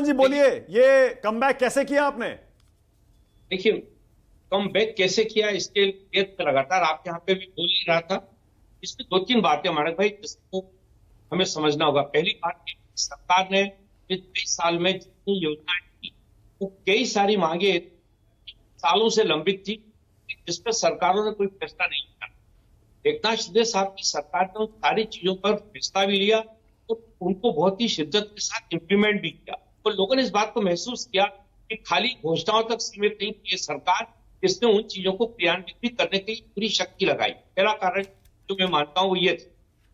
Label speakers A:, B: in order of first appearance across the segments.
A: जी बोलिए, ये कमबैक कैसे किया आपने?
B: देखिए, कम बैक कैसे किया इसके लिए तो लगातार आपके यहाँ पे भी बोल ही रहा था। इसमें दो तीन बातें मानक भाई जिसको हमें समझना होगा। पहली बात कि सरकार ने इस 20 साल में जितनी योजनाएं की वो कई सारी मांगे सालों से लंबित थी, जिस पर सरकारों ने कोई फैसला नहीं किया। एकनाथ शिंदे साहब की सरकार ने उन सारी चीजों पर फैसला भी लिया और उनको बहुत ही शिद्दत के साथ इम्प्लीमेंट भी किया। तो लोगों ने इस बात को महसूस किया कि खाली घोषणाओं तक सीमित नहीं थी ये सरकार, इसने उन चीजों को क्रियान्वित भी करने की पूरी शक्ति लगाई। पहला कारण जो मैं मानता हूँ वो ये था।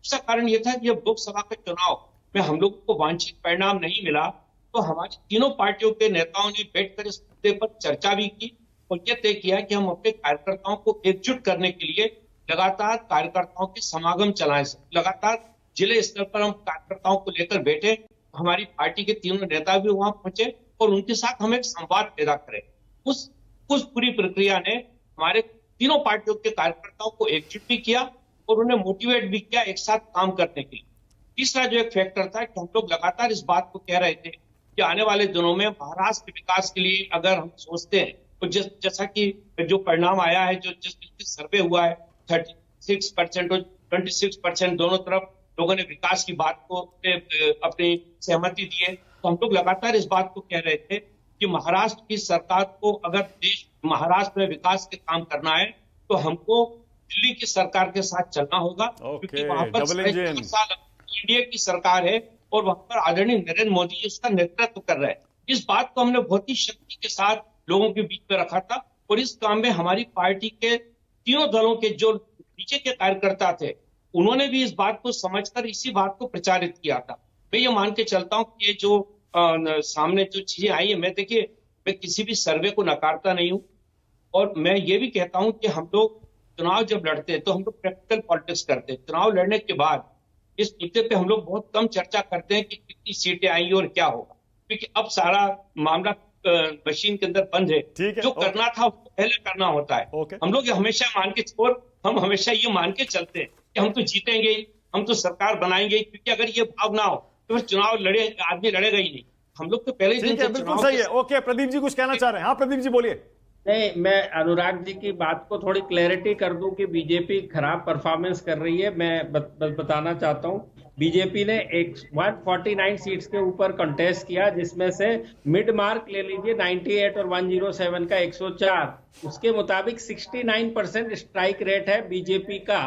B: दूसरा कारण ये था कि जब लोकसभा के चुनाव में हम लोगों को वांछित परिणाम नहीं मिला तो हमारी तीनों पार्टियों के नेताओं ने बैठकर इस मुद्दे पर चर्चा भी की और यह तय किया कि हम अपने कार्यकर्ताओं को एकजुट करने के लिए लगातार कार्यकर्ताओं के समागम चलाएं। लगातार जिले स्तर पर हम कार्यकर्ताओं को लेकर बैठे, हमारी पार्टी के तीनों नेता भी वहां पहुंचे और उनके साथ हम एक संवाद पैदा करें। उस पूरी प्रक्रिया ने हमारे तीनों पार्टियों के कार्यकर्ताओं को एकजुट भी किया और उन्हें मोटिवेट भी किया एक साथ काम करने के लिए। तीसरा जो एक फैक्टर था कि हम लोग लगातार इस बात को कह रहे थे कि आने वाले दिनों में महाराष्ट्र के विकास के लिए अगर हम सोचते हैं तो जैसा कि जो परिणाम आया है, जो जिस सर्वे हुआ है 36% और 26% दोनों तरफ लोगों ने विकास की बात को अपनी सहमति दी है। तो हम लोग लगातार इस बात को कह रहे थे कि महाराष्ट्र की सरकार को अगर महाराष्ट्र में विकास के काम करना है तो हमको दिल्ली की सरकार के साथ चलना होगा, क्योंकि वहां पर 4 साल एनडीए की सरकार है और वहां पर आदरणीय नरेंद्र मोदी जी उसका नेतृत्व कर रहे हैं। इस बात को हमने बहुत ही शक्ति के साथ लोगों के बीच में रखा था और इस काम में हमारी पार्टी के तीनों दलों के जो नीचे के कार्यकर्ता थे उन्होंने भी इस बात को समझकर इसी बात को प्रचारित किया था। मैं ये मान के चलता हूँ कि ये जो सामने जो चीजें आई है, मैं किसी भी सर्वे को नकारता नहीं हूँ और मैं ये भी कहता हूँ कि हम लोग चुनाव जब लड़ते हैं तो हम लोग प्रैक्टिकल पॉलिटिक्स करते हैं। चुनाव लड़ने के बाद इस मुद्दे पे हम लोग बहुत कम चर्चा करते हैं कि कितनी सीटें आई और क्या होगा, क्योंकि अब सारा मामला मशीन के अंदर बंद है। जो करना था उसको पहले करना होता है। हम लोग हम हमेशा ये मान के चलते हैं कि हम तो जीतेंगे, हम तो सरकार बनाएंगे, क्योंकि अगर ये भाव ना हो तो फिर चुनाव आदमी लड़ेगा ही नहीं। हम लोग तो पहले दिन से
A: बिल्कुल सही है। ओके, प्रदीप जी कुछ कहना चाह रहे हैं? हाँ प्रदीप जी बोलिए।
C: नहीं, मैं अनुराग जी की बात को थोड़ी क्लैरिटी कर दूं कि बीजेपी खराब परफॉर्मेंस कर रही है। मैं बताना चाहता हूं, बीजेपी ने 149 सीट्स के ऊपर कंटेस्ट किया, जिसमें से मिड मार्क ले लीजिए 98 और 107 का 104। उसके मुताबिक 69% स्ट्राइक रेट है बीजेपी का।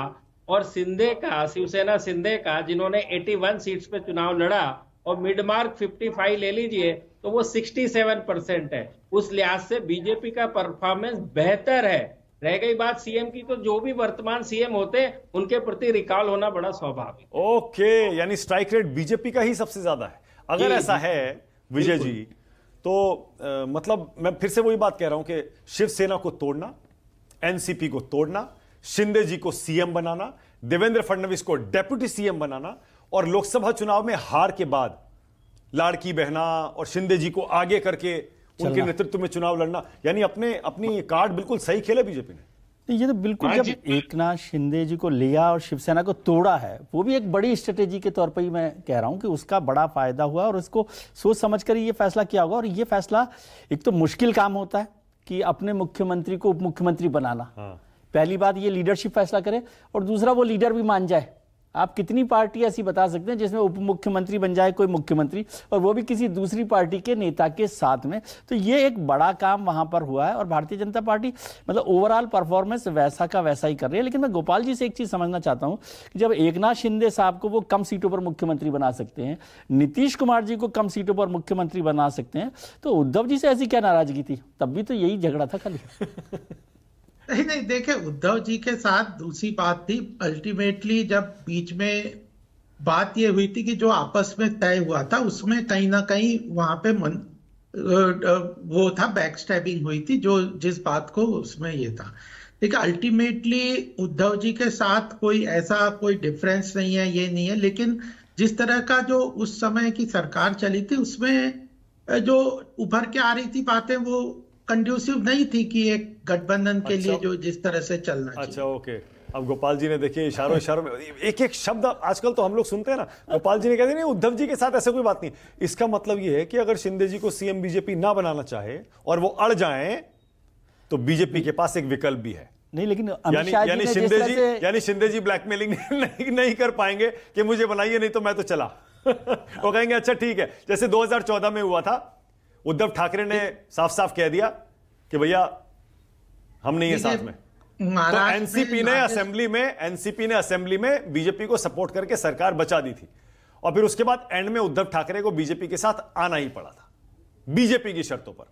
C: और शिंदे का, शिवसेना शिंदे का, जिन्होंने 81 सीट्स पे चुनाव लड़ा और मिड मार्क 55 ले लीजिए तो वो 67% है। उस लिहाज से बीजेपी का परफॉर्मेंस बेहतर है। रह गई बात सीएम की, तो जो भी वर्तमान सीएम होते हैं उनके प्रति रिकॉल होना बड़ा स्वाभाविक।
A: ओके, यानी स्ट्राइक रेट बीजेपी का ही सबसे ज्यादा है। अगर ऐसा है विजय जी तो मतलब मैं फिर से वही बात कह रहा हूं कि शिवसेना को तोड़ना, एनसीपी को तोड़ना, शिंदे जी को सीएम बनाना, देवेंद्र फडणवीस को डेप्यूटी सीएम बनाना और लोकसभा चुनाव में हार के बाद लाड़की बहना और शिंदे जी को आगे करके उनके नेतृत्व में चुनाव लड़ना, यानी अपनी कार्ड बिल्कुल सही खेले बीजेपी ने।
D: ये तो बिल्कुल, जब एकनाथ शिंदे जी को लिया और शिवसेना को तोड़ा है, वो भी एक बड़ी स्ट्रेटेजी के तौर पर ही मैं कह रहा हूं कि उसका बड़ा फायदा हुआ और इसको सोच समझ कर ये फैसला किया होगा। और ये फैसला एक तो मुश्किल काम होता है कि अपने मुख्यमंत्री को उप मुख्यमंत्री बनाना। पहली बात ये लीडरशिप फैसला करे और दूसरा वो लीडर भी मान जाए। आप कितनी पार्टी ऐसी बता सकते हैं जिसमें उप मुख्यमंत्री बन जाए कोई मुख्यमंत्री, और वो भी किसी दूसरी पार्टी के नेता के साथ में? तो ये एक बड़ा काम वहां पर हुआ है और भारतीय जनता पार्टी मतलब ओवरऑल परफॉर्मेंस वैसा का वैसा ही कर रही है। लेकिन मैं गोपाल जी से एक चीज समझना चाहता हूं कि जब एकनाथ शिंदे साहब को वो कम सीटों पर मुख्यमंत्री बना सकते हैं, नीतीश कुमार जी को कम सीटों पर मुख्यमंत्री बना सकते हैं, तो उद्धव जी से ऐसी क्या नाराजगी थी? तब भी तो यही झगड़ा था खाली।
E: नहीं, देखिए उद्धव जी के साथ दूसरी बात थी। अल्टीमेटली जब बीच में बात ये हुई थी कि जो आपस में तय हुआ था उसमें कहीं ना कहीं वहां पे वो था, बैक स्टैबिंग हुई थी, जो जिस बात को उसमें ये था। देखिए अल्टीमेटली उद्धव जी के साथ कोई डिफरेंस नहीं है, ये नहीं है। लेकिन जिस तरह का जो उस समय की सरकार चली थी उसमें जो उभर के आ रही थी बातें, वो कंड्यूसिव नहीं थी कि एक गठबंधन के लिए जो जिस तरह से चलना चाहिए।
A: अच्छा, ओके, अब गोपाल जी ने देखिए इशारों इशारों में एक एक शब्द आजकल तो हम लोग सुनते हैं ना, गोपाल जी ने कहते नहीं उद्धव जी के साथ ऐसा कोई बात नहीं। इसका मतलब यह है कि अगर शिंदे जी को सीएम बीजेपी ना बनाना चाहे और वो अड़ जाएं तो बीजेपी के पास एक विकल्प भी है।
D: नहीं, लेकिन अमित शाह जी ने जिस तरह से
A: यानी शिंदे जी ब्लैकमेलिंग नहीं कर पाएंगे कि मुझे बनाइए नहीं तो मैं तो चला। वो कहेंगे अच्छा ठीक है, जैसे 2014 में हुआ था, उद्धव ठाकरे ने साफ साफ कह दिया कि भैया हम नहीं है साथ में, तो एनसीपी ने असेंबली में बीजेपी को सपोर्ट करके सरकार बचा दी थी। और फिर उसके बाद एंड में उद्धव ठाकरे को बीजेपी के साथ आना ही पड़ा था बीजेपी की शर्तों पर,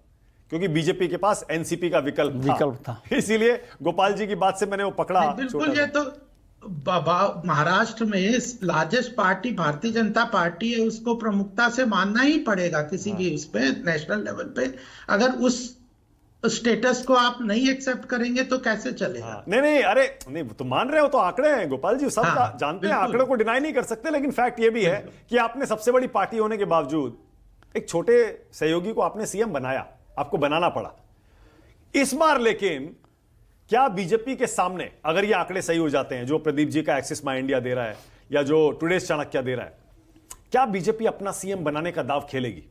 A: क्योंकि बीजेपी के पास एनसीपी का विकल्प था। इसीलिए गोपाल जी की बात से मैंने वो पकड़ा।
E: बिल्कुल, ये तो महाराष्ट्र में largest party Bharatiya Janata party है, उसको प्रमुखता से मानना ही पड़ेगा किसी भी उस पे नेशनल लेवल पे। अगर उस स्टेटस को आप नहीं एक्सेप्ट करेंगे तो कैसे चलेगा?
A: नहीं अरे नहीं, तो मान रहे हो तो आंकड़े हैं गोपाल जी, सब जानते हैं, आंकड़ों को डिनाई नहीं कर सकते। लेकिन फैक्ट ये भी है कि आपने सबसे बड़ी पार्टी होने के बावजूद एक छोटे सहयोगी को आपने सीएम बनाया, आपको बनाना पड़ा इस बार। लेकिन क्या बीजेपी के सामने अगर ये आंकड़े सही हो जाते हैं जो प्रदीप जी का एक्सिस माई इंडिया दे रहा है या जो टुडेज चाणक्य दे रहा है, क्या बीजेपी अपना सीएम बनाने का दाव खेलेगी?